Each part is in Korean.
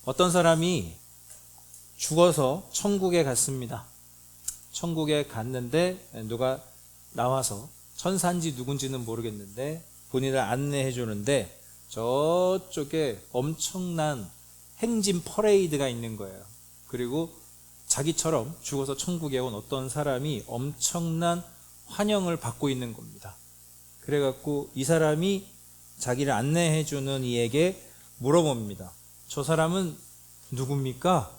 어떤 사람이 죽어서 천국에 갔습니다. 천국에 갔는데 누가 나와서 천사인지 누군지는 모르겠는데 본인을 안내해 주는데 저쪽에 엄청난 행진 퍼레이드가 있는 거예요. 그리고 자기처럼 죽어서 천국에 온 어떤 사람이 엄청난 환영을 받고 있는 겁니다. 그래갖고 이 사람이 자기를 안내해 주는 이에게 물어봅니다. 저 사람은 누굽니까?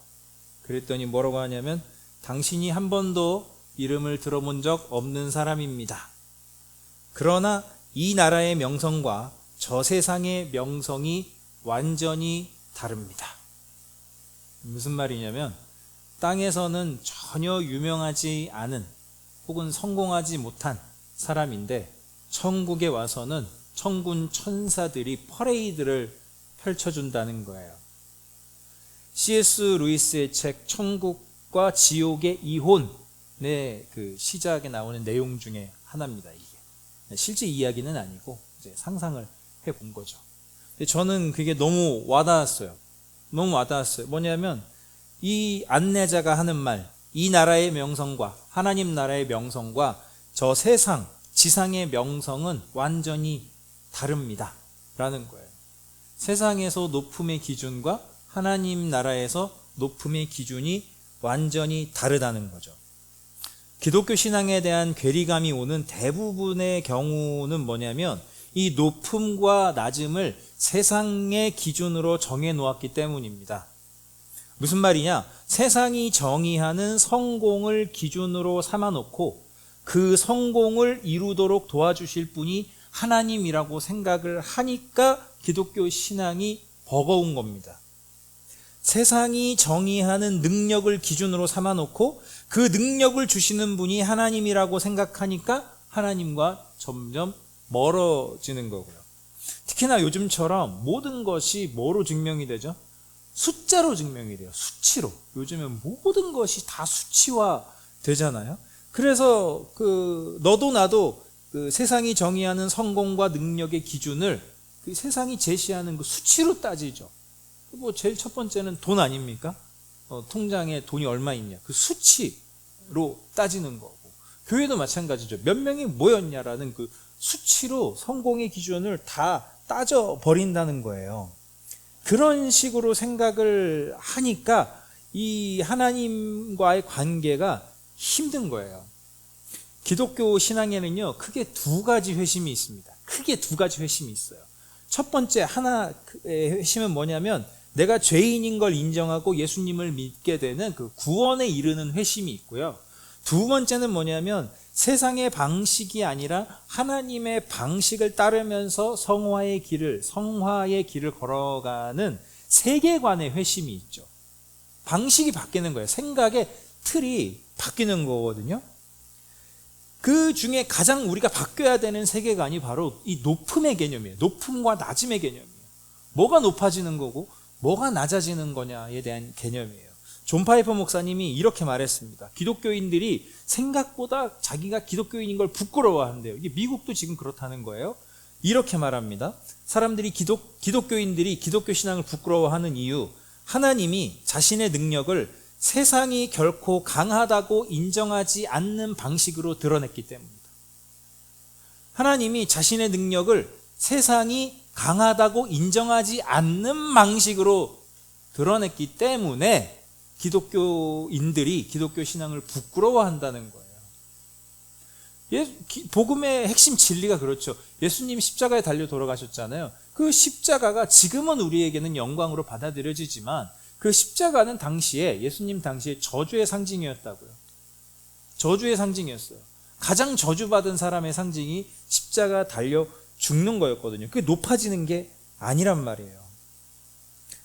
그랬더니 뭐라고 하냐면 당신이 한 번도 이름을 들어본 적 없는 사람입니다. 그러나 이 나라의 명성과 저 세상의 명성이 완전히 다릅니다. 무슨 말이냐면 땅에서는 전혀 유명하지 않은 혹은 성공하지 못한 사람인데 천국에 와서는 천군 천사들이 퍼레이드를 펼쳐준다는 거예요. C.S. 루이스의 책 천국과 지옥의 이혼의 그 시작에 나오는 내용 중에 하나입니다. 이게 실제 이야기는 아니고 이제 상상을 해본 거죠. 근데 저는 그게 너무 와닿았어요. 너무 와닿았어요. 뭐냐면 이 안내자가 하는 말, 이 나라의 명성과 하나님 나라의 명성과 저 세상, 지상의 명성은 완전히 다릅니다. 라는 거예요. 세상에서 높음의 기준과 하나님 나라에서 높음의 기준이 완전히 다르다는 거죠. 기독교 신앙에 대한 괴리감이 오는 대부분의 경우는 뭐냐면 이 높음과 낮음을 세상의 기준으로 정해 놓았기 때문입니다. 무슨 말이냐? 세상이 정의하는 성공을 기준으로 삼아 놓고 그 성공을 이루도록 도와주실 분이 하나님이라고 생각을 하니까 기독교 신앙이 버거운 겁니다. 세상이 정의하는 능력을 기준으로 삼아 놓고 그 능력을 주시는 분이 하나님이라고 생각하니까 하나님과 점점 멀어지는 거고요. 특히나 요즘처럼 모든 것이 뭐로 증명이 되죠? 숫자로 증명이 돼요. 수치로. 요즘은 모든 것이 다 수치화 되잖아요. 그래서 너도 나도 세상이 정의하는 성공과 능력의 기준을 세상이 제시하는 수치로 따지죠. 뭐 제일 첫 번째는 돈 아닙니까? 통장에 돈이 얼마 있냐. 그 수치로 따지는 거고. 교회도 마찬가지죠. 몇 명이 모였냐라는 그 수치로 성공의 기준을 다 따져 버린다는 거예요. 그런 식으로 생각을 하니까 이 하나님과의 관계가 힘든 거예요. 기독교 신앙에는요, 크게 두 가지 회심이 있습니다. 크게 두 가지 회심이 있어요. 첫 번째 하나의 회심은 뭐냐면 내가 죄인인 걸 인정하고 예수님을 믿게 되는 그 구원에 이르는 회심이 있고요. 두 번째는 뭐냐면 세상의 방식이 아니라 하나님의 방식을 따르면서 성화의 길을 걸어가는 세계관의 회심이 있죠. 방식이 바뀌는 거예요. 생각의 틀이 바뀌는 거거든요. 그 중에 가장 우리가 바뀌어야 되는 세계관이 바로 이 높음의 개념이에요. 높음과 낮음의 개념이에요. 뭐가 높아지는 거고 뭐가 낮아지는 거냐에 대한 개념이에요. 존 파이퍼 목사님이 이렇게 말했습니다. 기독교인들이 생각보다 자기가 기독교인인 걸 부끄러워한대요. 이게 미국도 지금 그렇다는 거예요. 이렇게 말합니다. 사람들이 기독교인들이 기독교 신앙을 부끄러워하는 이유, 하나님이 자신의 능력을 세상이 결코 강하다고 인정하지 않는 방식으로 드러냈기 때문입니다. 하나님이 자신의 능력을 세상이 강하다고 인정하지 않는 방식으로 드러냈기 때문에 기독교인들이 기독교 신앙을 부끄러워한다는 거예요. 복음의 핵심 진리가 그렇죠. 예수님이 십자가에 달려 돌아가셨잖아요. 그 십자가가 지금은 우리에게는 영광으로 받아들여지지만 그 십자가는 예수님 당시에 저주의 상징이었다고요. 저주의 상징이었어요. 가장 저주받은 사람의 상징이 십자가 달려 죽는 거였거든요. 그게 높아지는 게 아니란 말이에요.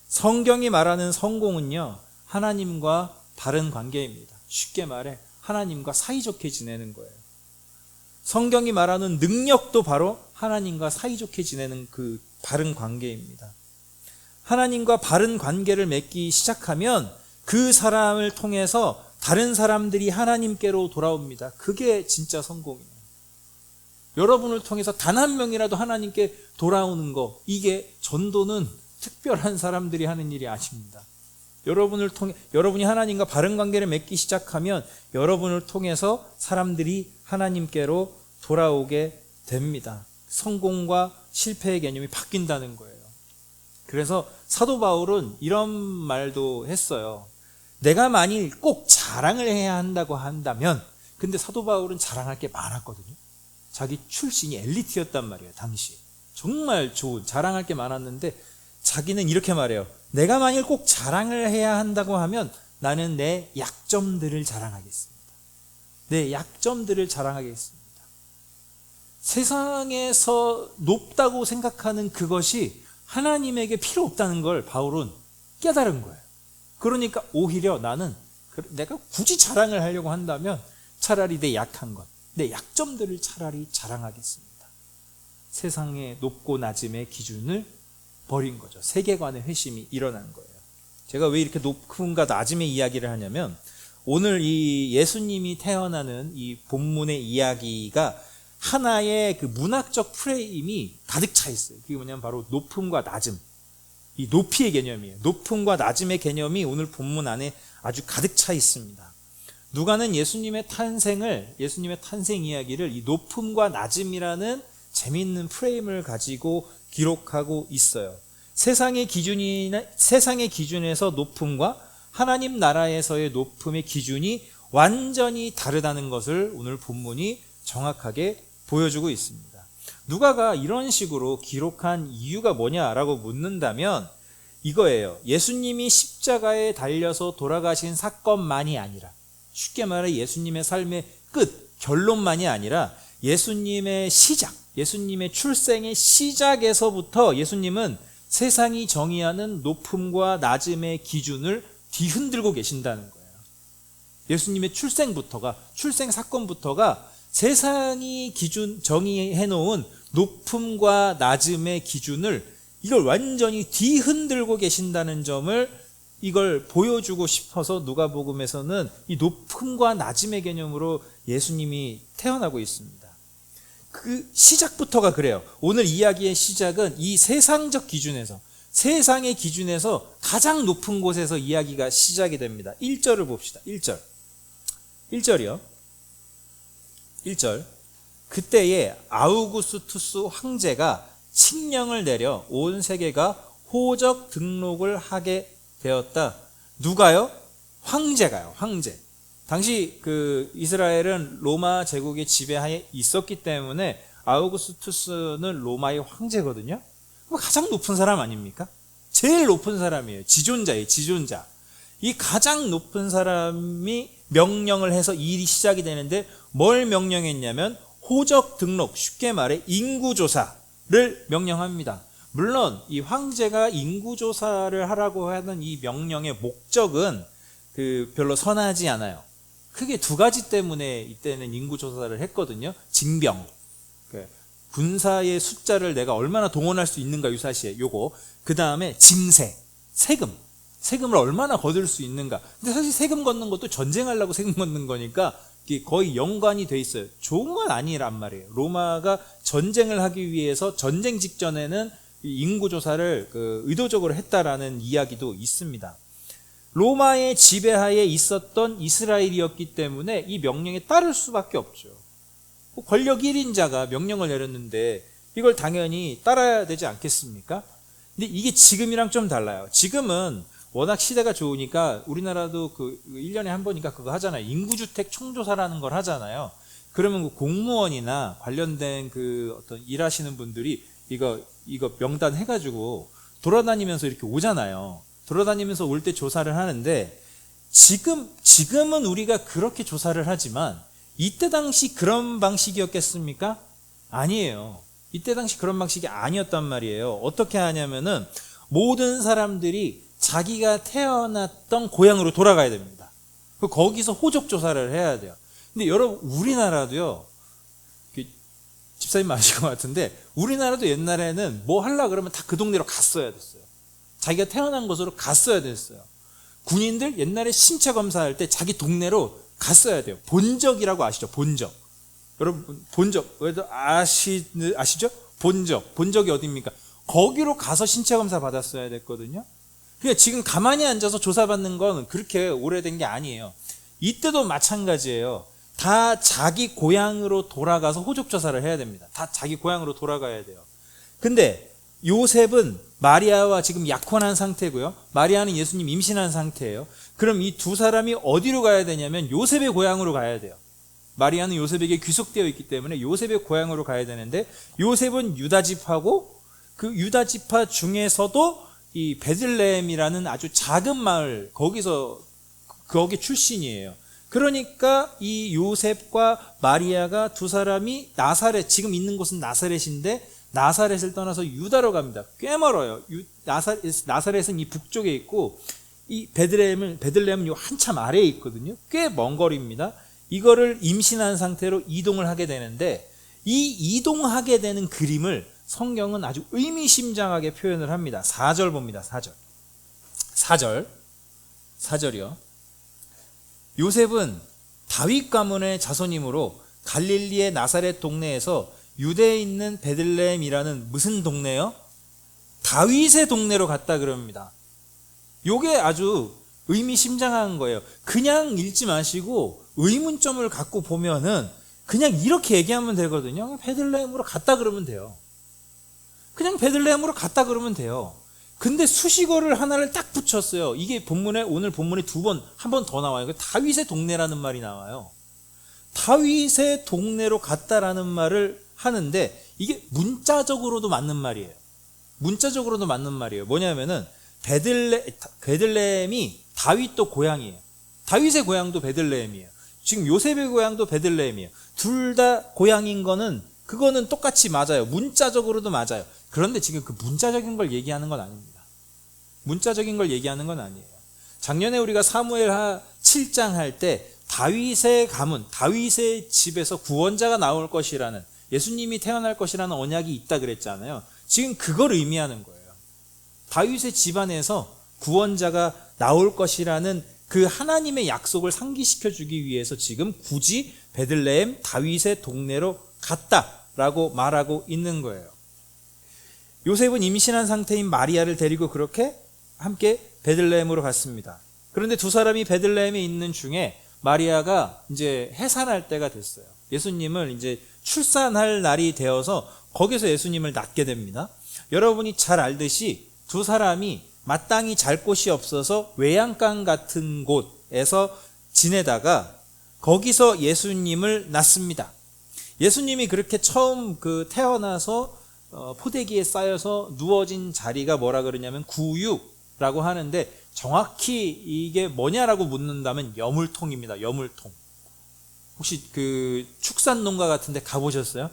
성경이 말하는 성공은요, 하나님과 바른 관계입니다. 쉽게 말해 하나님과 사이좋게 지내는 거예요. 성경이 말하는 능력도 바로 하나님과 사이좋게 지내는 그 바른 관계입니다. 하나님과 바른 관계를 맺기 시작하면 그 사람을 통해서 다른 사람들이 하나님께로 돌아옵니다. 그게 진짜 성공이에요. 여러분을 통해서 단 한 명이라도 하나님께 돌아오는 거, 이게 전도는 특별한 사람들이 하는 일이 아닙니다. 여러분을 통해, 여러분이 하나님과 바른 관계를 맺기 시작하면 여러분을 통해서 사람들이 하나님께로 돌아오게 됩니다. 성공과 실패의 개념이 바뀐다는 거예요. 그래서 사도 바울은 이런 말도 했어요. 내가 만일 꼭 자랑을 해야 한다고 한다면, 근데 사도 바울은 자랑할 게 많았거든요. 자기 출신이 엘리트였단 말이에요. 당시 정말 좋은, 자랑할 게 많았는데 자기는 이렇게 말해요. 내가 만일 꼭 자랑을 해야 한다고 하면 나는 내 약점들을 자랑하겠습니다. 내 약점들을 자랑하겠습니다. 세상에서 높다고 생각하는 그것이 하나님에게 필요 없다는 걸 바울은 깨달은 거예요. 그러니까 오히려 나는 내가 굳이 자랑을 하려고 한다면 차라리 내 약한 것, 내 약점들을 차라리 자랑하겠습니다. 세상의 높고 낮음의 기준을 버린 거죠. 세계관의 회심이 일어난 거예요. 제가 왜 이렇게 높음과 낮음의 이야기를 하냐면, 오늘 이 예수님이 태어나는 이 본문의 이야기가 하나의 그 문학적 프레임이 가득 차 있어요. 그게 뭐냐면 바로 높음과 낮음, 이 높이의 개념이에요. 높음과 낮음의 개념이 오늘 본문 안에 아주 가득 차 있습니다. 누가는 예수님의 탄생 이야기를 이 높음과 낮음이라는 재미있는 프레임을 가지고 기록하고 있어요. 세상의 기준에서 높음과 하나님 나라에서의 높음의 기준이 완전히 다르다는 것을 오늘 본문이 정확하게 보여주고 있습니다. 누가가 이런 식으로 기록한 이유가 뭐냐라고 묻는다면 이거예요. 예수님이 십자가에 달려서 돌아가신 사건만이 아니라, 쉽게 말해 예수님의 삶의 끝, 결론만이 아니라 예수님의 시작, 예수님의 출생의 시작에서부터 예수님은 세상이 정의하는 높음과 낮음의 기준을 뒤흔들고 계신다는 거예요. 예수님의 출생 사건부터가 세상이 정의해 놓은 높음과 낮음의 기준을 이걸 완전히 뒤흔들고 계신다는 점을 이걸 보여주고 싶어서 누가복음에서는 이 높음과 낮음의 개념으로 예수님이 태어나고 있습니다. 그 시작부터가 그래요. 오늘 이야기의 시작은 이 세상적 기준에서, 세상의 기준에서 가장 높은 곳에서 이야기가 시작이 됩니다. 1절을 봅시다. 1절이요. 1절. 그때에 아우구스투스 황제가 칙령을 내려 온 세계가 호적 등록을 하게 되었다. 누가요? 황제가요. 황제. 당시 그 이스라엘은 로마 제국의 지배하에 있었기 때문에 아우구스투스는 로마의 황제거든요. 가장 높은 사람 아닙니까? 제일 높은 사람이에요. 지존자예요. 지존자. 이 가장 높은 사람이 명령을 해서 일이 시작이 되는데 뭘 명령했냐면 호적 등록, 쉽게 말해 인구조사를 명령합니다. 물론 이 황제가 인구조사를 하라고 하는 이 명령의 목적은 별로 선하지 않아요. 크게 두 가지 때문에 이때는 인구조사를 했거든요. 징병, 군사의 숫자를 내가 얼마나 동원할 수 있는가 유사시에 요거, 그 다음에 징세, 세금을 얼마나 거둘 수 있는가. 근데 사실 세금 걷는 것도 전쟁하려고 세금 걷는 거니까 거의 연관이 돼 있어요. 좋은 건 아니란 말이에요. 로마가 전쟁을 하기 위해서 전쟁 직전에는 인구조사를 의도적으로 했다라는 이야기도 있습니다. 로마의 지배하에 있었던 이스라엘이었기 때문에 이 명령에 따를 수밖에 없죠. 권력 1인자가 명령을 내렸는데 이걸 당연히 따라야 되지 않겠습니까? 근데 이게 지금이랑 좀 달라요. 지금은 워낙 시대가 좋으니까 우리나라도 1년에 한 번이니까 그거 하잖아요. 인구주택 총조사라는 걸 하잖아요. 그러면 공무원이나 관련된 어떤 일하시는 분들이 이거 명단 해가지고 돌아다니면서 이렇게 오잖아요. 돌아다니면서 올 때 조사를 하는데 지금은 우리가 그렇게 조사를 하지만 이때 당시 그런 방식이었겠습니까? 아니에요. 이때 당시 그런 방식이 아니었단 말이에요. 어떻게 하냐면은 모든 사람들이 자기가 태어났던 고향으로 돌아가야 됩니다. 거기서 호적 조사를 해야 돼요. 근데 여러분 우리나라도요. 집사님 아실 것 같은데 우리나라도 옛날에는 뭐 하려고 그러면 다 그 동네로 갔어야 됐어요. 자기가 태어난 곳으로 갔어야 됐어요. 군인들 옛날에 신체 검사할 때 자기 동네로 갔어야 돼요. 본적이라고 아시죠? 본적. 여러분 본적 아시죠? 본적이 어디입니까? 거기로 가서 신체 검사 받았어야 됐거든요. 그러니까 지금 가만히 앉아서 조사받는 건 그렇게 오래된 게 아니에요. 이때도 마찬가지예요. 다 자기 고향으로 돌아가서 호적 조사를 해야 됩니다. 다 자기 고향으로 돌아가야 돼요. 근데 요셉은 마리아와 지금 약혼한 상태고요. 마리아는 예수님 임신한 상태예요. 그럼 이 두 사람이 어디로 가야 되냐면 요셉의 고향으로 가야 돼요. 마리아는 요셉에게 귀속되어 있기 때문에 요셉의 고향으로 가야 되는데, 요셉은 유다지파고 그 유다지파 중에서도 이 베들레헴이라는 아주 작은 마을, 거기 출신이에요. 그러니까 이 요셉과 마리아가 두 사람이 나사렛, 지금 있는 곳은 나사렛인데 나사렛을 떠나서 유다로 갑니다. 꽤 멀어요. 나사렛은 이 북쪽에 있고 이 베들레헴은 요 한참 아래에 있거든요. 꽤 먼 거리입니다. 이거를 임신한 상태로 이동을 하게 되는데, 이 이동하게 되는 그림을 성경은 아주 의미심장하게 표현을 합니다. 4절 봅니다. 4절이요. 요셉은 다윗 가문의 자손이므로 갈릴리의 나사렛 동네에서 유대에 있는 베들레헴이라는 무슨 동네요? 다윗의 동네로 갔다 그럽니다. 요게 아주 의미심장한 거예요. 그냥 읽지 마시고 의문점을 갖고 보면은 그냥 이렇게 얘기하면 되거든요. 베들레헴으로 갔다 그러면 돼요. 그냥 베들레헴으로 갔다 그러면 돼요. 근데 수식어를 하나를 딱 붙였어요. 이게 오늘 본문에 한 번 더 나와요. 다윗의 동네라는 말이 나와요. 다윗의 동네로 갔다라는 말을 하는데, 이게 문자적으로도 맞는 말이에요. 뭐냐면은 베들레헴이 다윗도 고향이에요. 다윗의 고향도 베들레헴이에요. 지금 요셉의 고향도 베들레헴이에요. 둘 다 고향인 그거는 똑같이 맞아요. 문자적으로도 맞아요. 그런데 지금 그 문자적인 걸 얘기하는 건 아닙니다. 작년에 우리가 사무엘 7장 할 때 다윗의 가문, 다윗의 집에서 구원자가 나올 것이라는, 예수님이 태어날 것이라는 언약이 있다 그랬잖아요. 지금 그걸 의미하는 거예요. 다윗의 집안에서 구원자가 나올 것이라는 그 하나님의 약속을 상기시켜 주기 위해서 지금 굳이 베들레헴 다윗의 동네로 갔다라고 말하고 있는 거예요. 요셉은 임신한 상태인 마리아를 데리고 그렇게 함께 베들레헴으로 갔습니다. 그런데 두 사람이 베들레헴에 있는 중에 마리아가 이제 해산할 때가 됐어요. 예수님을 이제 출산할 날이 되어서 거기서 예수님을 낳게 됩니다. 여러분이 잘 알듯이 두 사람이 마땅히 잘 곳이 없어서 외양간 같은 곳에서 지내다가 거기서 예수님을 낳습니다. 예수님이 그렇게 처음 태어나서 포대기에 쌓여서 누워진 자리가 뭐라 그러냐면 구유라고 하는데, 정확히 이게 뭐냐라고 묻는다면 여물통입니다. 여물통. 혹시 축산 농가 같은 데 가보셨어요?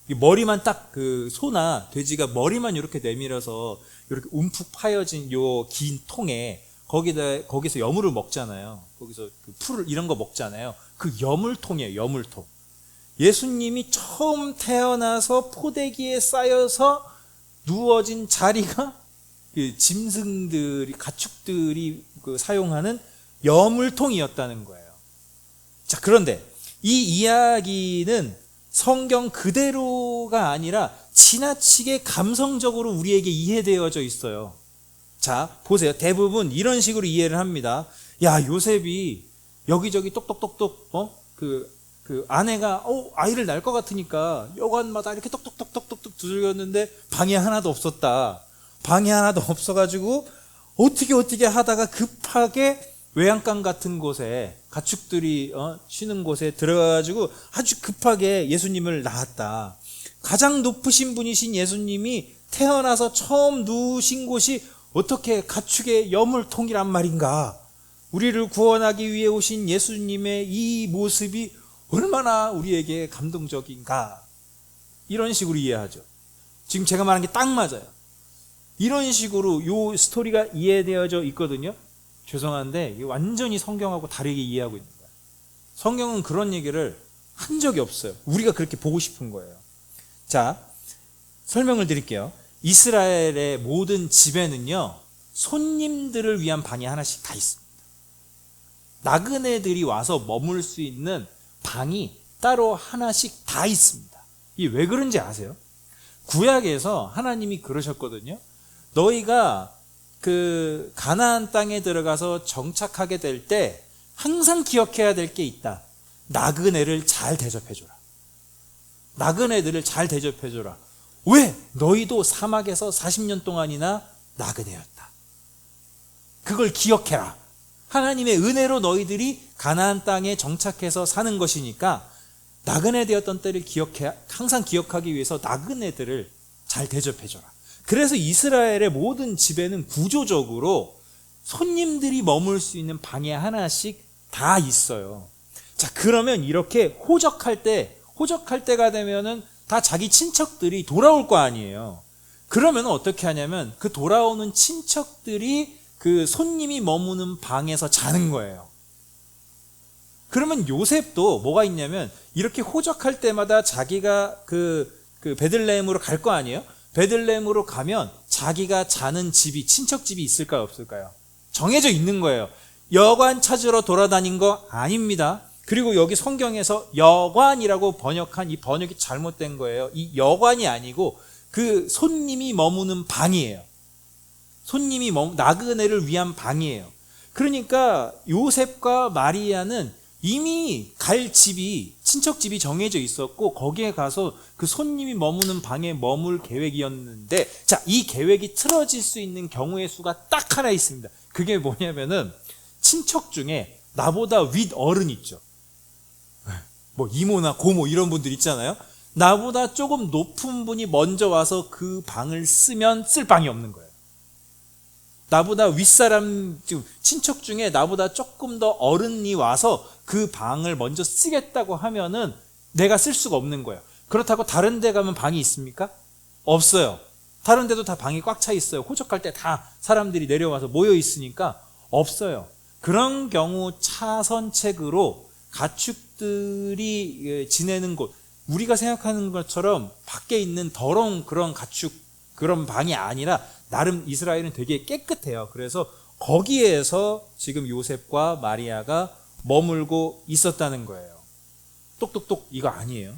머리만 딱 소나 돼지가 머리만 이렇게 내밀어서 이렇게 움푹 파여진 요 긴 통에 거기서 여물을 먹잖아요. 거기서 풀을 이런 거 먹잖아요. 그 여물통이에요. 여물통. 예수님이 처음 태어나서 포대기에 쌓여서 누워진 자리가 짐승들이, 가축들이 사용하는 여물통이었다는 거예요. 자, 그런데 이 이야기는 성경 그대로가 아니라 지나치게 감성적으로 우리에게 이해되어져 있어요. 자, 보세요. 대부분 이런 식으로 이해를 합니다. 야, 요셉이 여기저기 똑똑똑똑 아내가 아이를 낳을 것 같으니까 여관마다 이렇게 똑똑똑똑똑 두들겼는데 방이 하나도 없었다. 방이 하나도 없어가지고 어떻게 하다가 급하게 외양간 같은 곳에, 가축들이 쉬는 곳에 들어가가지고 아주 급하게 예수님을 낳았다. 가장 높으신 분이신 예수님이 태어나서 처음 누우신 곳이 어떻게 가축의 여물통이란 말인가? 우리를 구원하기 위해 오신 예수님의 이 모습이 얼마나 우리에게 감동적인가? 이런 식으로 이해하죠. 지금 제가 말한 게 딱 맞아요. 이런 식으로 요 스토리가 이해되어져 있거든요. 죄송한데 완전히 성경하고 다르게 이해하고 있는 거예요. 성경은 그런 얘기를 한 적이 없어요. 우리가 그렇게 보고 싶은 거예요. 자, 설명을 드릴게요. 이스라엘의 모든 집에는요, 손님들을 위한 방이 하나씩 다 있습니다. 나그네들이 와서 머물 수 있는 방이 따로 하나씩 다 있습니다. 이게 왜 그런지 아세요? 구약에서 하나님이 그러셨거든요. 너희가 그 가나안 땅에 들어가서 정착하게 될 때 항상 기억해야 될 게 있다. 나그네를 잘 대접해줘라. 나그네들을 잘 대접해줘라. 왜? 너희도 사막에서 40년 동안이나 나그네였다. 그걸 기억해라. 하나님의 은혜로 너희들이 가나안 땅에 정착해서 사는 것이니까 나그네 되었던 때를 항상 기억하기 위해서 나그네들을 잘 대접해줘라. 그래서 이스라엘의 모든 집에는 구조적으로 손님들이 머물 수 있는 방에 하나씩 다 있어요. 자, 그러면 이렇게 호적할 때가 되면은 다 자기 친척들이 돌아올 거 아니에요. 그러면 어떻게 하냐면 그 돌아오는 친척들이 그 손님이 머무는 방에서 자는 거예요. 그러면 요셉도 뭐가 있냐면 이렇게 호적할 때마다 자기가 그 베들레헴으로 갈 거 아니에요? 베들레헴으로 가면 자기가 자는 집이, 친척집이 있을까요, 없을까요? 정해져 있는 거예요. 여관 찾으러 돌아다닌 거 아닙니다. 그리고 여기 성경에서 여관이라고 번역한 이 번역이 잘못된 거예요. 이 여관이 아니고 그 손님이 머무는 방이에요. 나그네를 위한 방이에요. 그러니까 요셉과 마리아는 이미 갈 집이, 친척집이 정해져 있었고 거기에 가서 그 손님이 머무는 방에 머물 계획이었는데, 자, 이 계획이 틀어질 수 있는 경우의 수가 딱 하나 있습니다. 그게 뭐냐면은 친척 중에 나보다 윗 어른 있죠. 뭐 이모나 고모 이런 분들 있잖아요. 나보다 조금 높은 분이 먼저 와서 그 방을 쓰면 쓸 방이 없는 거예요. 나보다 윗사람, 친척 중에 나보다 조금 더 어른이 와서 그 방을 먼저 쓰겠다고 하면은 내가 쓸 수가 없는 거예요. 그렇다고 다른 데 가면 방이 있습니까? 없어요. 다른 데도 다 방이 꽉 차 있어요. 호적할 때 다 사람들이 내려와서 모여 있으니까 없어요. 그런 경우 차선책으로 가축들이 지내는 곳, 우리가 생각하는 것처럼 밖에 있는 더러운 그런 그런 방이 아니라 나름 이스라엘은 되게 깨끗해요. 그래서 거기에서 지금 요셉과 마리아가 머물고 있었다는 거예요. 똑똑똑 이거 아니에요.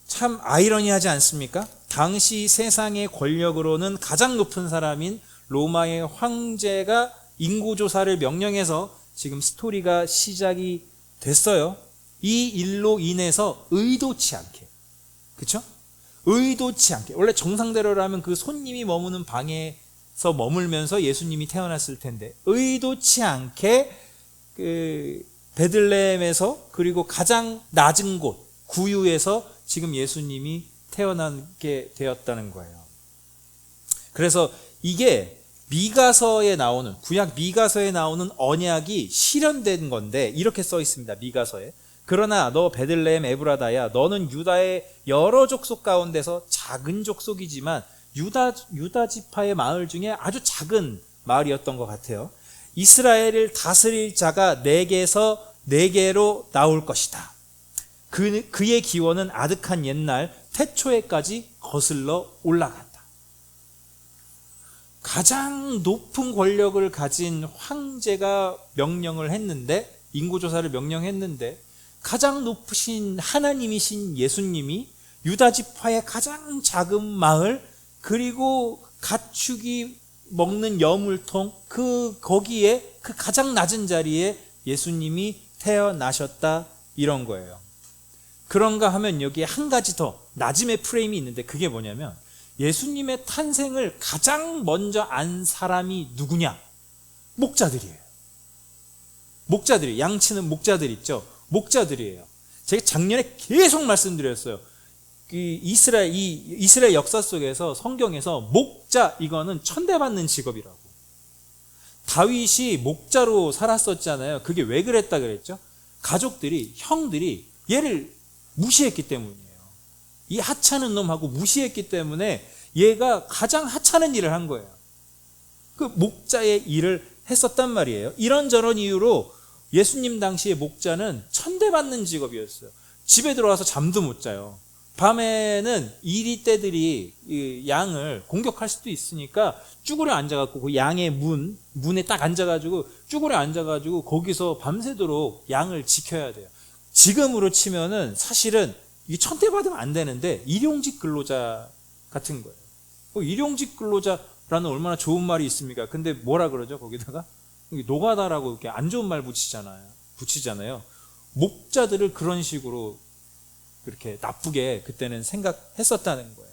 참 아이러니하지 않습니까? 당시 세상의 권력으로는 가장 높은 사람인 로마의 황제가 인구조사를 명령해서 지금 스토리가 시작이 됐어요. 이 일로 인해서 의도치 않게, 그렇죠? 의도치 않게, 원래 정상대로라면 그 손님이 머무는 방에서 머물면서 예수님이 태어났을 텐데 의도치 않게 그 베들레헴에서, 그리고 가장 낮은 곳 구유에서 지금 예수님이 태어나게 되었다는 거예요. 그래서 이게 미가서에 나오는, 구약 미가서에 나오는 언약이 실현된 건데 이렇게 써 있습니다. 미가서에. 그러나 너 베들레헴 에브라다야, 너는 유다의 여러 족속 가운데서 작은 족속이지만 유다 지파의 마을 중에 아주 작은 마을이었던 것 같아요. 이스라엘을 다스릴 자가 내게서 내게로 나올 것이다. 그의 기원은 아득한 옛날 태초에까지 거슬러 올라간다. 가장 높은 권력을 가진 황제가 명령을 했는데, 인구조사를 명령했는데, 가장 높으신 하나님이신 예수님이 유다 지파의 가장 작은 마을, 그리고 가축이 먹는 여물통, 거기에 그 가장 낮은 자리에 예수님이 태어나셨다, 이런 거예요. 그런가 하면 여기에 한 가지 더 낮음의 프레임이 있는데, 그게 뭐냐면 예수님의 탄생을 가장 먼저 안 사람이 누구냐? 목자들이에요. 목자들이, 양치는 목자들 있죠? 목자들이에요. 제가 작년에 계속 말씀드렸어요. 이스라엘 역사 속에서, 성경에서 목자, 이거는 천대받는 직업이라고. 다윗이 목자로 살았었잖아요. 그게 왜 그랬다 그랬죠? 가족들이, 형들이 얘를 무시했기 때문이에요. 이 하찮은 놈하고 무시했기 때문에 얘가 가장 하찮은 일을 한 거예요. 그 목자의 일을 했었단 말이에요. 이런저런 이유로 예수님 당시의 목자는 천대받는 직업이었어요. 집에 들어와서 잠도 못 자요. 밤에는 이리떼들이 양을 공격할 수도 있으니까 쭈그려 앉아갖고 그 양의 문에 딱 앉아가지고 쭈그려 앉아가지고 거기서 밤새도록 양을 지켜야 돼요. 지금으로 치면은 사실은 이게 천대받으면 안 되는데 일용직 근로자 같은 거예요. 일용직 근로자 라는 얼마나 좋은 말이 있습니까? 근데 뭐라 그러죠? 거기다가 노가다라고 이렇게 안 좋은 말 붙이잖아요. 목자들을 그런 식으로 그렇게 나쁘게 그때는 생각했었다는 거예요.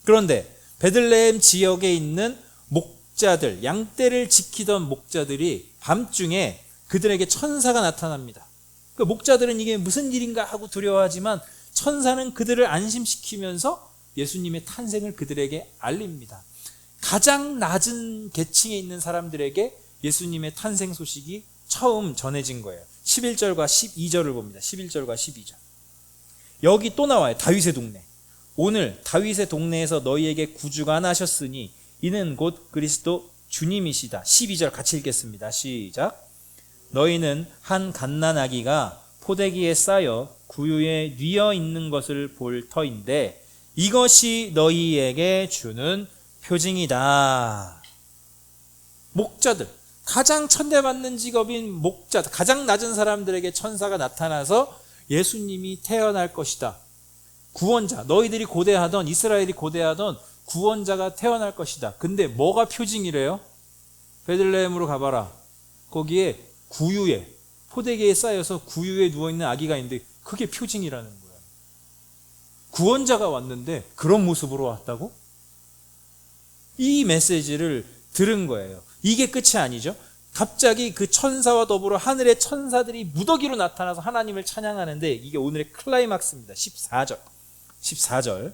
그런데 베들레헴 지역에 있는 목자들, 양떼를 지키던 목자들이 밤중에 그들에게 천사가 나타납니다. 그 목자들은 이게 무슨 일인가 하고 두려워하지만 천사는 그들을 안심시키면서 예수님의 탄생을 그들에게 알립니다. 가장 낮은 계층에 있는 사람들에게 예수님의 탄생 소식이 처음 전해진 거예요. 11절과 12절을 봅니다. 11절과 12절. 여기 또 나와요. 다윗의 동네. 오늘 다윗의 동네에서 너희에게 구주가 나셨으니 이는 곧 그리스도 주님이시다. 12절 같이 읽겠습니다. 시작. 너희는 한 갓난아기가 포대기에 쌓여 구유에 뉘어 있는 것을 볼 터인데 이것이 너희에게 주는 표징이다. 목자들, 가장 천대받는 직업인 목자, 가장 낮은 사람들에게 천사가 나타나서 예수님이 태어날 것이다. 구원자, 너희들이 고대하던, 이스라엘이 고대하던 구원자가 태어날 것이다. 근데 뭐가 표징이래요? 베들레헴으로 가봐라. 거기에 구유에, 포대기에 쌓여서 구유에 누워있는 아기가 있는데 그게 표징이라는 거예요. 구원자가 왔는데 그런 모습으로 왔다고? 이 메시지를 들은 거예요. 이게 끝이 아니죠. 갑자기 그 천사와 더불어 하늘의 천사들이 무더기로 나타나서 하나님을 찬양하는데 이게 오늘의 클라이막스입니다. 14절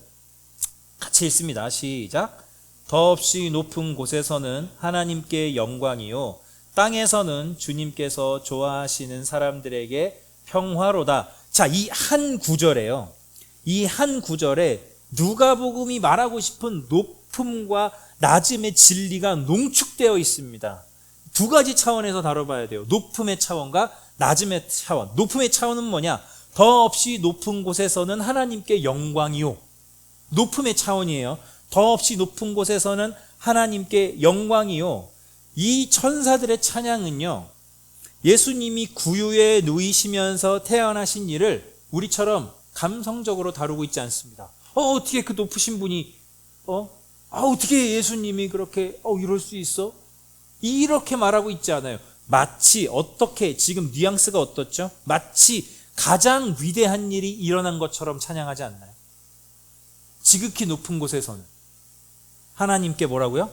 같이 읽습니다. 시작. 더없이 높은 곳에서는 하나님께 영광이요 땅에서는 주님께서 좋아하시는 사람들에게 평화로다. 자, 이 한 구절에요. 이 한 구절에 누가복음이 말하고 싶은 높음과 낮음의 진리가 농축되어 있습니다. 두 가지 차원에서 다뤄봐야 돼요. 높음의 차원과 낮음의 차원. 높음의 차원은 뭐냐? 더없이 높은 곳에서는 하나님께 영광이요. 높음의 차원이에요. 더없이 높은 곳에서는 하나님께 영광이요. 이 천사들의 찬양은요, 예수님이 구유에 누이시면서 태어나신 일을 우리처럼 감성적으로 다루고 있지 않습니다. 어떻게 그 높으신 분이 어떻게 예수님이 그렇게 이럴 수 있어? 이렇게 말하고 있지 않아요. 마치 어떻게, 지금 뉘앙스가 어떻죠? 마치 가장 위대한 일이 일어난 것처럼 찬양하지 않나요? 지극히 높은 곳에서는 하나님께 뭐라고요?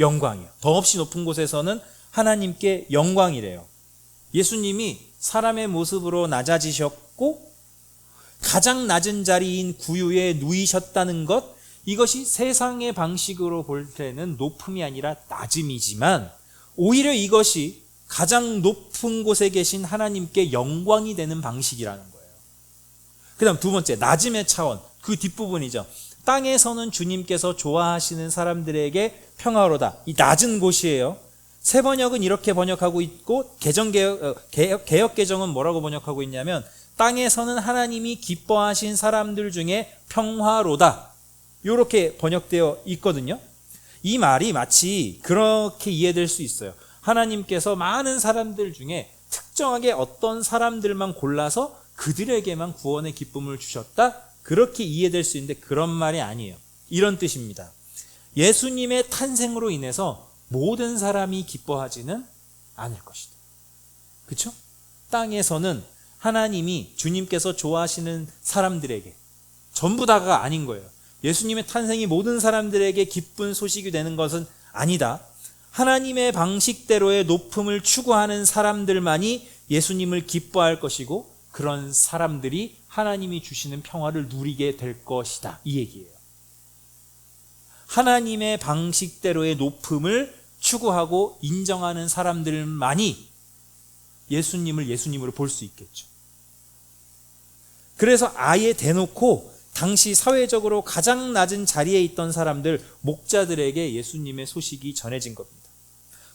영광이요. 더없이 높은 곳에서는 하나님께 영광이래요. 예수님이 사람의 모습으로 낮아지셨고 가장 낮은 자리인 구유에 누이셨다는 것, 이것이 세상의 방식으로 볼 때는 높음이 아니라 낮음이지만 오히려 이것이 가장 높은 곳에 계신 하나님께 영광이 되는 방식이라는 거예요. 그 다음 두 번째, 낮음의 차원, 그 뒷부분이죠. 땅에서는 주님께서 좋아하시는 사람들에게 평화로다. 이 낮은 곳이에요. 새 번역은 이렇게 번역하고 있고 개역 개정은 뭐라고 번역하고 있냐면 땅에서는 하나님이 기뻐하신 사람들 중에 평화로다. 이렇게 번역되어 있거든요. 이 말이 마치 그렇게 이해될 수 있어요. 하나님께서 많은 사람들 중에 특정하게 어떤 사람들만 골라서 그들에게만 구원의 기쁨을 주셨다. 그렇게 이해될 수 있는데 그런 말이 아니에요. 이런 뜻입니다. 예수님의 탄생으로 인해서 모든 사람이 기뻐하지는 않을 것이다. 그렇죠? 땅에서는 하나님이 주님께서 좋아하시는 사람들에게 전부 다가 아닌 거예요. 예수님의 탄생이 모든 사람들에게 기쁜 소식이 되는 것은 아니다. 하나님의 방식대로의 높음을 추구하는 사람들만이 예수님을 기뻐할 것이고 그런 사람들이 하나님이 주시는 평화를 누리게 될 것이다. 이 얘기예요. 하나님의 방식대로의 높음을 추구하고 인정하는 사람들만이 예수님을 예수님으로 볼 수 있겠죠. 그래서 아예 대놓고 당시 사회적으로 가장 낮은 자리에 있던 사람들, 목자들에게 예수님의 소식이 전해진 겁니다.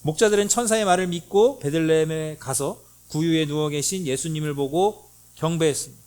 목자들은 천사의 말을 믿고 베들레헴에 가서 구유에 누워 계신 예수님을 보고 경배했습니다.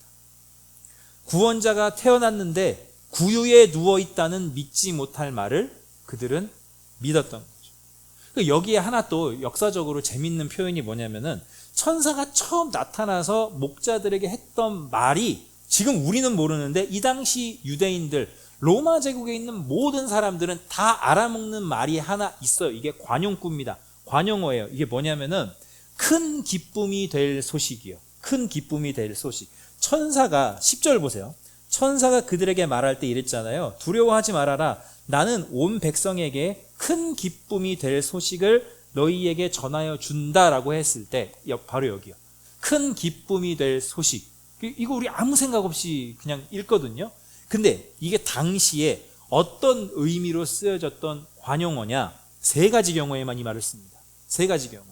구원자가 태어났는데 구유에 누워 있다는 믿지 못할 말을 그들은 믿었던 거죠. 여기에 하나 또 역사적으로 재밌는 표현이 뭐냐면은 천사가 처음 나타나서 목자들에게 했던 말이 지금 우리는 모르는데 이 당시 유대인들, 로마 제국에 있는 모든 사람들은 다 알아먹는 말이 하나 있어요. 이게 관용구입니다. 관용어예요. 이게 뭐냐면은 큰 기쁨이 될 소식이요. 큰 기쁨이 될 소식. 천사가 10절 보세요. 천사가 그들에게 말할 때 이랬잖아요. 두려워하지 말아라. 나는 온 백성에게 큰 기쁨이 될 소식을 너희에게 전하여 준다라고 했을 때 바로 여기요. 큰 기쁨이 될 소식. 이거 우리 아무 생각 없이 그냥 읽거든요. 근데 이게 당시에 어떤 의미로 쓰여졌던 관용어냐? 세 가지 경우에만 이 말을 씁니다. 세 가지 경우에.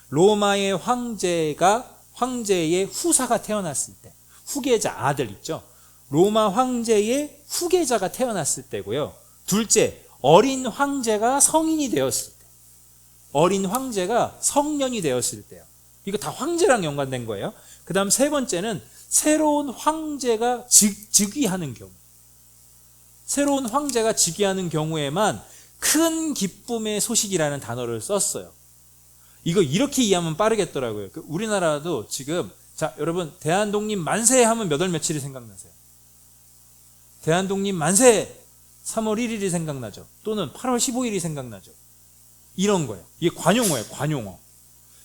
로마의 황제의 후사가 태어났을 때, 후계자 아들 있죠. 로마 황제의 후계자가 태어났을 때고요. 둘째, 어린 황제가 성인이 되었을 때. 어린 황제가 성년이 되었을 때요. 이거 다 황제랑 연관된 거예요. 그 다음 세 번째는 새로운 황제가 즉위하는 경우. 새로운 황제가 즉위하는 경우에만 큰 기쁨의 소식이라는 단어를 썼어요. 이거 이렇게 이해하면 빠르겠더라고요. 우리나라도 지금, 자, 여러분, 대한독립 만세 하면 몇 월 며칠이 생각나세요? 대한독립 만세 3월 1일이 생각나죠. 또는 8월 15일이 생각나죠. 이런 거예요. 이게 관용어예요, 관용어.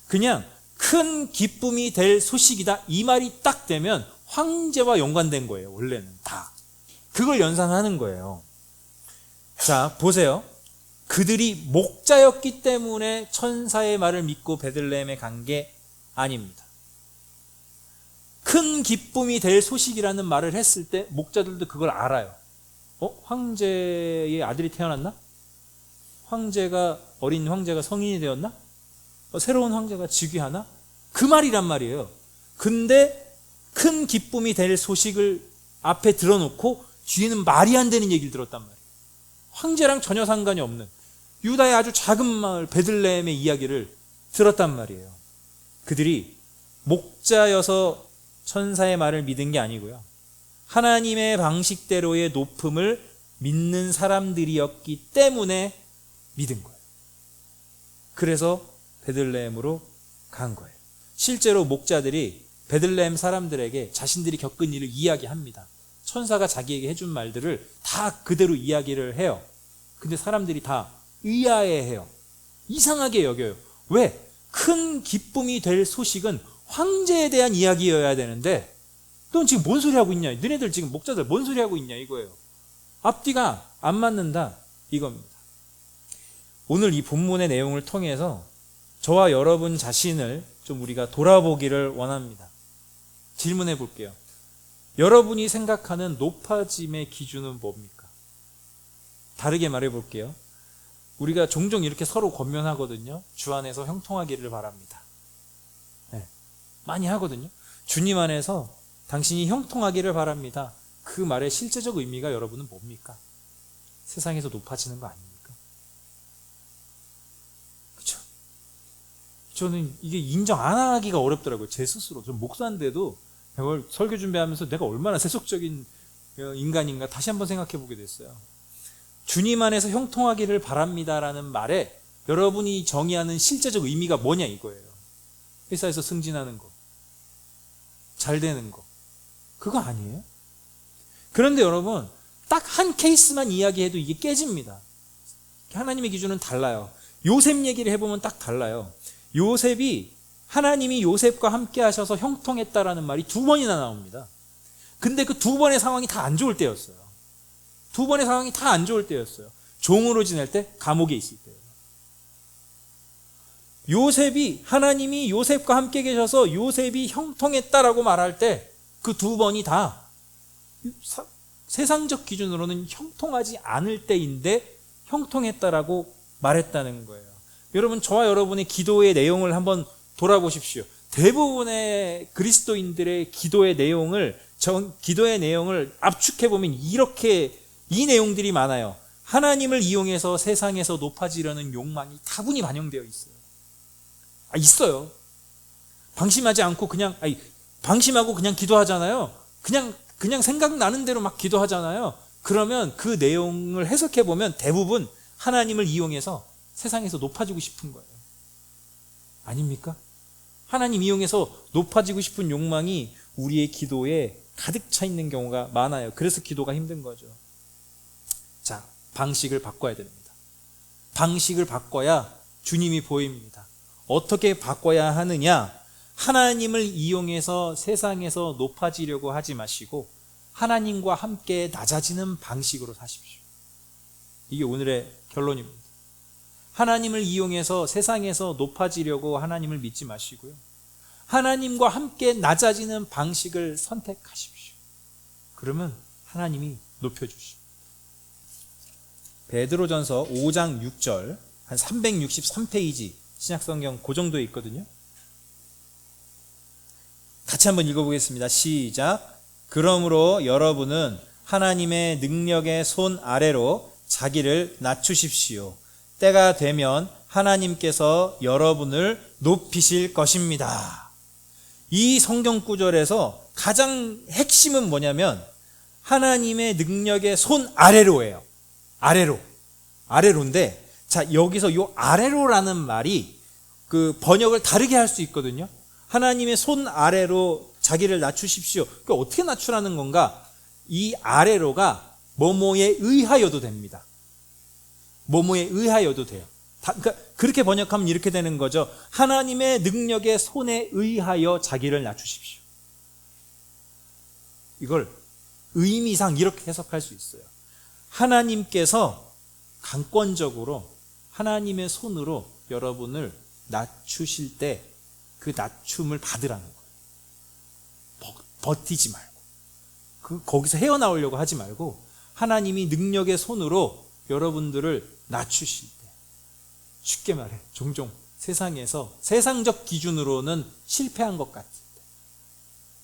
그냥 큰 기쁨이 될 소식이다. 이 말이 딱 되면 황제와 연관된 거예요. 원래는 다. 그걸 연상하는 거예요. 자, 보세요. 그들이 목자였기 때문에 천사의 말을 믿고 베들레헴에 간 게 아닙니다. 큰 기쁨이 될 소식이라는 말을 했을 때 목자들도 그걸 알아요. 황제의 아들이 태어났나? 어린 황제가 성인이 되었나? 새로운 황제가 즉위하나? 그 말이란 말이에요. 근데 큰 기쁨이 될 소식을 앞에 들어놓고 뒤에는 말이 안 되는 얘기를 들었단 말이에요. 황제랑 전혀 상관이 없는 유다의 아주 작은 마을 베들레헴의 이야기를 들었단 말이에요. 그들이 목자여서 천사의 말을 믿은 게 아니고요. 하나님의 방식대로의 높음을 믿는 사람들이었기 때문에 믿은 거예요. 그래서 베들레헴으로 간 거예요. 실제로 목자들이 베들레헴 사람들에게 자신들이 겪은 일을 이야기합니다. 천사가 자기에게 해준 말들을 다 그대로 이야기를 해요. 근데 사람들이 다 의아해해요. 이상하게 여겨요. 왜? 큰 기쁨이 될 소식은 황제에 대한 이야기여야 되는데 넌 지금 뭔 소리 하고 있냐? 너네들 지금 목자들 뭔 소리 하고 있냐? 이거예요. 앞뒤가 안 맞는다. 이겁니다. 오늘 이 본문의 내용을 통해서 저와 여러분 자신을 좀 우리가 돌아보기를 원합니다. 질문해 볼게요. 여러분이 생각하는 높아짐의 기준은 뭡니까? 다르게 말해 볼게요. 우리가 종종 이렇게 서로 권면하거든요. 주 안에서 형통하기를 바랍니다. 네, 많이 하거든요. 주님 안에서 당신이 형통하기를 바랍니다. 그 말의 실제적 의미가 여러분은 뭡니까? 세상에서 높아지는 거 아닙니까? 그렇죠? 저는 이게 인정 안 하기가 어렵더라고요. 제 스스로. 저 목사인데도 이걸 설교 준비하면서 내가 얼마나 세속적인 인간인가 다시 한번 생각해 보게 됐어요. 주님 안에서 형통하기를 바랍니다라는 말에 여러분이 정의하는 실제적 의미가 뭐냐 이거예요. 회사에서 승진하는 거, 잘 되는 거, 그거 아니에요? 그런데 여러분, 딱 한 케이스만 이야기해도 이게 깨집니다. 하나님의 기준은 달라요. 요셉 얘기를 해보면 딱 달라요. 하나님이 요셉과 함께 하셔서 형통했다라는 말이 2번이나 나옵니다. 근데 그 2번의 상황이 다 안 좋을 때였어요. 2번의 상황이 다 안 좋을 때였어요. 종으로 지낼 때, 감옥에 있을 때예요. 하나님이 요셉과 함께 계셔서 요셉이 형통했다라고 말할 때 그 2번이 다 세상적 기준으로는 형통하지 않을 때인데 형통했다라고 말했다는 거예요. 여러분, 저와 여러분의 기도의 내용을 한번 돌아보십시오. 대부분의 그리스도인들의 기도의 내용을 압축해보면 이렇게 이 내용들이 많아요. 하나님을 이용해서 세상에서 높아지려는 욕망이 다분히 반영되어 있어요. 있어요. 방심하지 않고 방심하고 그냥 기도하잖아요. 그냥 생각나는 대로 막 기도하잖아요. 그러면 그 내용을 해석해보면 대부분 하나님을 이용해서 세상에서 높아지고 싶은 거예요. 아닙니까? 하나님 이용해서 높아지고 싶은 욕망이 우리의 기도에 가득 차 있는 경우가 많아요. 그래서 기도가 힘든 거죠. 방식을 바꿔야 됩니다. 방식을 바꿔야 주님이 보입니다. 어떻게 바꿔야 하느냐? 하나님을 이용해서 세상에서 높아지려고 하지 마시고 하나님과 함께 낮아지는 방식으로 사십시오. 이게 오늘의 결론입니다. 하나님을 이용해서 세상에서 높아지려고 하나님을 믿지 마시고요. 하나님과 함께 낮아지는 방식을 선택하십시오. 그러면 하나님이 높여주십니다. 베드로전서 5장 6절 한 363페이지 신약성경 그 정도에 있거든요. 같이 한번 읽어보겠습니다. 시작. 그러므로 여러분은 하나님의 능력의 손 아래로 자기를 낮추십시오. 때가 되면 하나님께서 여러분을 높이실 것입니다. 이 성경 구절에서 가장 핵심은 뭐냐면 하나님의 능력의 손 아래로예요. 아래로인데, 자, 여기서 이 아래로라는 말이 그 번역을 다르게 할 수 있거든요. 하나님의 손 아래로 자기를 낮추십시오. 그러니까 어떻게 낮추라는 건가? 이 아래로가 뭐뭐에 의하여도 됩니다. 뭐뭐에 의하여도 돼요. 그러니까 그렇게 번역하면 이렇게 되는 거죠. 하나님의 능력의 손에 의하여 자기를 낮추십시오. 이걸 의미상 이렇게 해석할 수 있어요. 하나님께서 강권적으로 하나님의 손으로 여러분을 낮추실 때 그 낮춤을 받으라는 거예요. 버티지 말고, 거기서 헤어나오려고 하지 말고 하나님이 능력의 손으로 여러분들을 낮추실 때, 쉽게 말해 종종 세상에서 세상적 기준으로는 실패한 것 같을 때,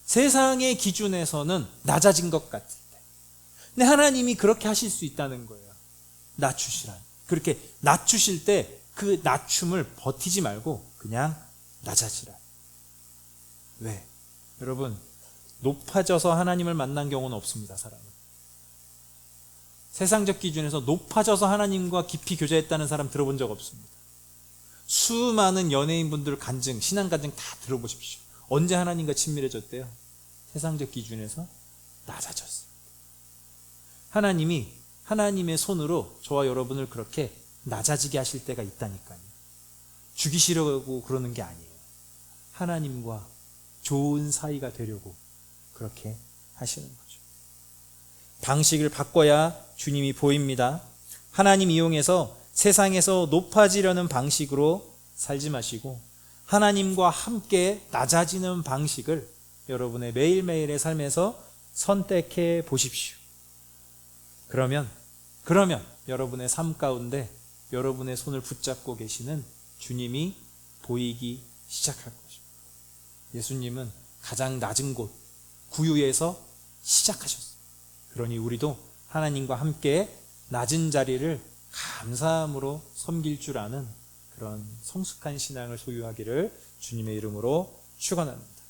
세상의 기준에서는 낮아진 것 같을 때, 근데 하나님이 그렇게 하실 수 있다는 거예요. 낮추시라. 그렇게 낮추실 때 그 낮춤을 버티지 말고 그냥 낮아지라. 왜? 여러분, 높아져서 하나님을 만난 경우는 없습니다. 사람은 세상적 기준에서 높아져서 하나님과 깊이 교제했다는 사람 들어본 적 없습니다. 수많은 연예인분들 간증, 신앙 간증 다 들어보십시오. 언제 하나님과 친밀해졌대요? 세상적 기준에서 낮아졌어요. 하나님이 하나님의 손으로 저와 여러분을 그렇게 낮아지게 하실 때가 있다니까요. 죽이시려고 그러는 게 아니에요. 하나님과 좋은 사이가 되려고 그렇게 하시는 거죠. 방식을 바꿔야 주님이 보입니다. 하나님 이용해서 세상에서 높아지려는 방식으로 살지 마시고 하나님과 함께 낮아지는 방식을 여러분의 매일매일의 삶에서 선택해 보십시오. 그러면 여러분의 삶 가운데 여러분의 손을 붙잡고 계시는 주님이 보이기 시작할 것입니다. 예수님은 가장 낮은 곳, 구유에서 시작하셨어요. 그러니 우리도 하나님과 함께 낮은 자리를 감사함으로 섬길 줄 아는 그런 성숙한 신앙을 소유하기를 주님의 이름으로 축원합니다.